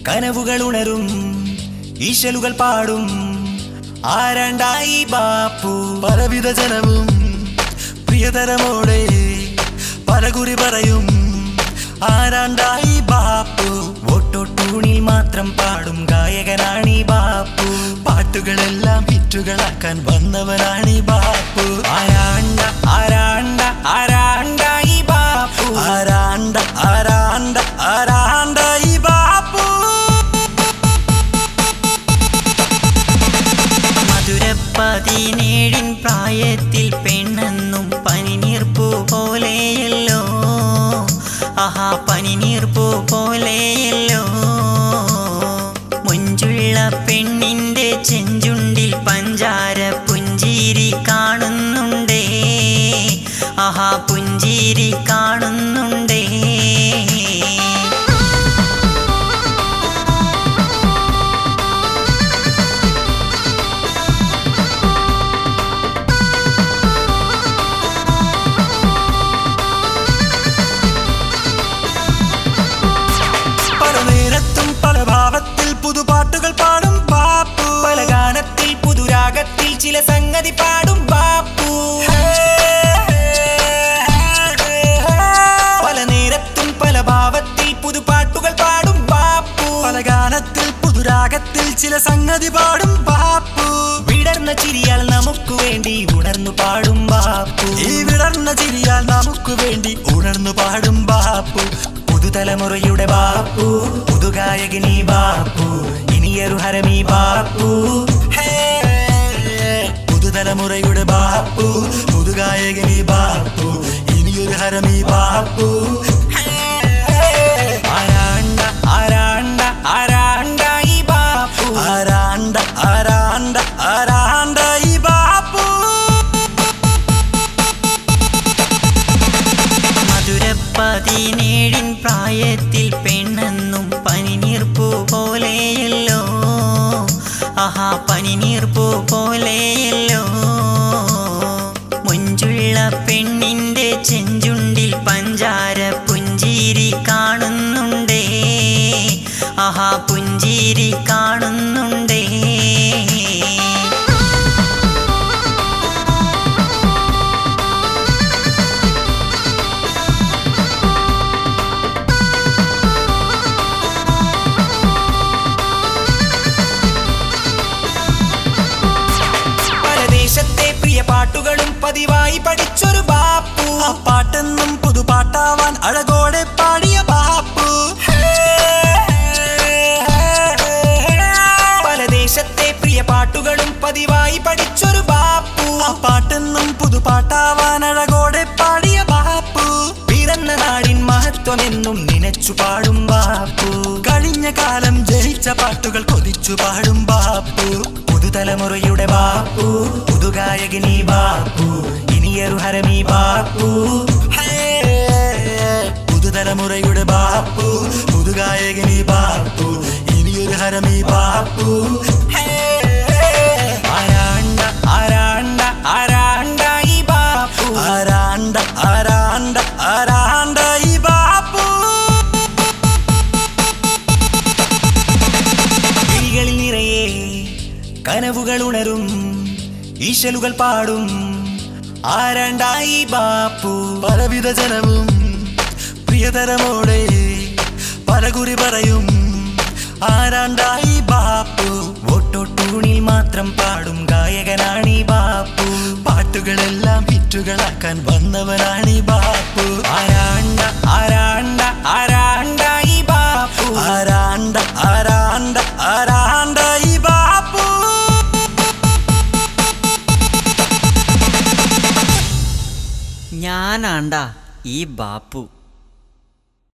കനവുകൾ ഉണരും ഈശലുകൾ പാടും ആരാണ്ടായി ബാപ്പു പലവിധ ജനവും പ്രിയതരമോടെ പലകുറി പറയും ആരാണ്ടായി ബാപ്പു ഓട്ടോട്ടൂണിൽ മാത്രം പാടും ഗായകനാണി ബാപ്പു പാട്ടുകളെല്ലാം ഹിറ്റുകളാക്കാൻ വന്നവനാണി ബാപ്പു ആരാണ്ട ആരാണ്ട ആരാണ്ടായി ബാപ്പു ആരാണ്ട ആരാണ്ട ആരാണ്ടായി ബാപ്പു മധുരപ്പതിനേഴിൻ പ്രായത്തിൽ പെണ്ണെന്നും പനിനീർപ്പൂ പോലെയല്ലോ ആഹാ പനിനീർപ്പൂ പോലെയല്ലോ മുഞ്ചുള്ള പെണ്ണിൻ്റെ ചെഞ്ചുണ്ടിൽ പഞ്ചാര പുഞ്ചിരി കാണുന്നുണ്ടേ ആഹാ പുഞ്ചിരി കാണുന്നുണ്ടേ പുതുപാട്ടുകൾ പാടും ബാപ്പു പല ഗാനത്തിൽ പുതുരാഗത്തിൽ ചില സംഗതി പാടും ബാപ്പു പല നേരത്തും പല ഭാവത്തിൽ പുതുപാട്ടുകൾ പാടും ബാപ്പു പല ഗാനത്തിൽ പുതുരാഗത്തിൽ ചില സംഗതി പാടും ബാപ്പു വിടർന്ന ചിരിയാൽ നമുക്ക് വേണ്ടി ഉണർന്നു പാടും ബാപ്പു ഈ വിടർന്ന ചിരിയാൽ നമുക്ക് വേണ്ടി ഉണർന്നു പാടും ബാപ്പു പുതുതലമുറയുടെ ബാപ്പു പുതുഗായകനീ ബാപ്പു ഇനിയൊരു ഹരമീ ബാപ്പു പുതുതലമുറയുടെ ബാപ്പു പുതുഗായകനീ ബാപ്പു ഇനിയൊരു ഹരമീ ബാപ്പു ആരാണ്ട ആരാണ്ട ആരാണ്ട ഈ ബാപ്പു ആരാണ്ട ആരാണ്ട ആരാണ്ട ഈ ബാപ്പു മധുരപ്പതിനേഴിൻ പ്രായത്തിൽ പെണ്ണെന്നും പനിനീർപ്പൂ പോലെയല്ലോ ആഹാ പനിനീർപ്പൂ പോലെയല്ലോ മുഞ്ചുള്ള പെണ്ണിൻ്റെ ചെഞ്ചുണ്ടിൽ പഞ്ചാര പുഞ്ചിരി കാണുന്നുണ്ടേ ആഹാ പുഞ്ചിരി കാണുന്നുണ്ടേ പാട്ടുകളും പതിവായി പഠിച്ചൊരു ബാപ്പു ആ പാട്ടെന്നും പുതുപാട്ടാവാൻ അഴകോടെ പാടിയ ബാപ്പു പല ദേശത്തെ പ്രിയ പാട്ടുകളും പതിവായി പഠിച്ചൊരു ബാപ്പു ആ പാട്ടെന്നും പുതുപാട്ടാവാൻ അഴകോടെ പാടിയ ബാപ്പു പിറന്ന നാടിൻ മഹത്വമെന്നും നനച്ചു പാടും ബാപ്പു കഴിഞ്ഞ കാലം ജയിച്ച പാട്ടുകൾ കൊതിച്ചു പാടും ബാപ്പു പുതുതലമുറയുടെ ബാപ്പു പുതുഗായകനീ ബാപ്പു ഇനിയൊരു ഹരമീ ബാപ്പു പുതുതലമുറയുടെ ബാപ്പു പുതുഗായകനീ ബാപ്പു ഇനിയൊരു ഹരമീ ബാപ്പു ആരാണ്ട ആരാണ്ട ആരാണ്ട ഈ ബാപ്പു ആരാണ്ട ആരാണ്ട ആരാണ്ട ഈ ബാപ്പു കിളികളിൽ നിറയെ കനവുകൾ ഉണരും ഈശലുകൾ പാടും ആരാണ്ടായി ബാപ്പു പലവിധ ജനവും പ്രിയതരമോടെ പലകുറി പറയും ആരാണ്ടായി ബാപ്പു ഓട്ടോട്ടൂണിൽ മാത്രം പാടും ഗായകനാണി ബാപ്പു പാട്ടുകളെല്ലാം ഹിറ്റുകളാക്കാൻ വന്നവനാണി ബാപ്പു ആരാണ്ട ആരാണ്ട ആരാ ഞാനാണ്ടാ ഈ ബാപ്പു.